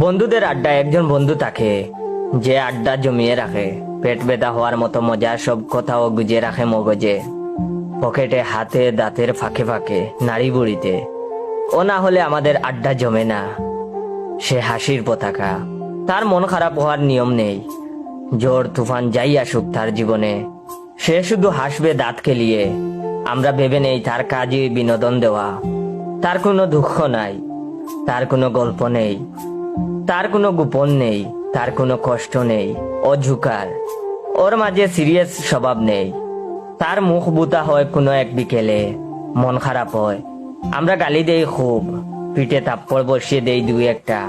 বন্ধুদের আড্ডায় একজন বন্ধু থাকে যে আড্ডা জমিয়ে রাখে, পেট ব্যথা হওয়ার মতো মজার সব কথাও গুজে রাখে মগজে, পকেটে, হাতে, দাঁতের ফাঁকে ফাঁকে, নাড়ি বুড়িতে। ও না হলে আমাদের আড্ডা জমে না। সে হাসির পতাকা। তার মন খারাপ হওয়ার নিয়ম নেই। ঝড় তুফান যাই আসুক তার জীবনে, সে শুধু হাসবে দাঁত খেলিয়ে। আমরা ভেবে নেই তার কাজই বিনোদন দেওয়া। তার কোনো দুঃখ নাই, তার কোনো গল্প নেই, তার কোনো গোপন নেই, তার কোনো কষ্ট নেই। ও ঝুকার, ওর মাঝে সিরিয়াস স্বভাব নেই। তার মুখ বুতা হয় কোনো এক বিকেলে, মন খারাপ হয়, আমরা গালি দেই খুব, পিঠে থাপ্পড় বসিয়ে দেই দুই একটা,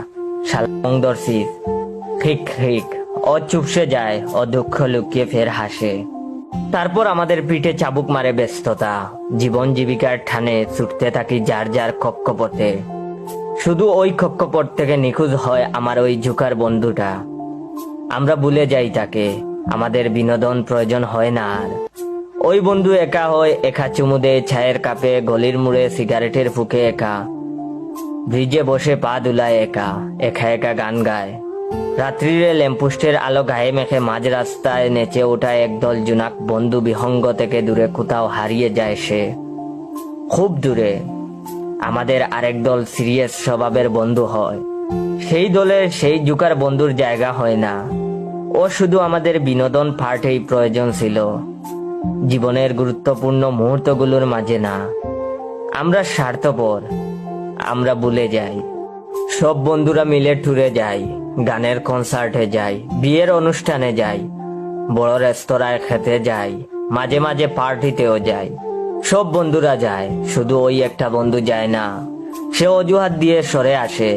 শালং দর্শিস, ঠিক ঠিক। ও চুপসে যায়, ও দুঃখ লুকিয়ে ফের হাসে। তারপর আমাদের পিঠে চাবুক মারে ব্যস্ততা, জীবন জীবিকার ঠানে ছুটতে থাকি যার যার কক্ষপথে। শুধু ওই কক্ষপথ থেকে নিখোঁজ হয় আমার ওই ঝুকার বন্ধুটা। আমরা ভুলে যাই তাকে, আমাদের বিনোদন প্রয়োজন হয় না আর। ওই বন্ধু একা হয়, একা চুমু দেয় চায়ের কাপে, গলির মুড়ে সিগারেটের ফুকে একা, ব্রিজে বসে পা দুলায় একা, একা একা গান গায়। রাত্রিরে ল্যাম্পোস্টের আলো গায়ে মেখে মাঝ রাস্তায় নেচে ওঠা একদল জুনাক বন্ধু বিহঙ্গ থেকে দূরে কোথাও হারিয়ে যায় সে, খুব দূরে। আমাদের আরেক দল সিরিয়াস স্বভাবের বন্ধু হয়। সেই দলে সেই জুকার বন্ধুর জায়গা হয় না। ও শুধু আমাদের বিনোদন পার্টেই প্রয়োজন ছিল, জীবনের গুরুত্বপূর্ণ মুহূর্তগুলোর মাঝে না। আমরা স্বার্থপর, আমরা ভুলে যাই। সব বন্ধুরা মিলে ট্যুরে যাই, গানের কনসার্টে যাই, বিয়ের অনুষ্ঠানে যাই, বড় রেস্তোরাঁয় খেতে যাই, মাঝে মাঝে পার্টিতেও যাই। সব বন্ধুরা যায়, শুধু ওই একটা বন্ধু যায় না। সে অজুহাত দিয়ে সরে আসে।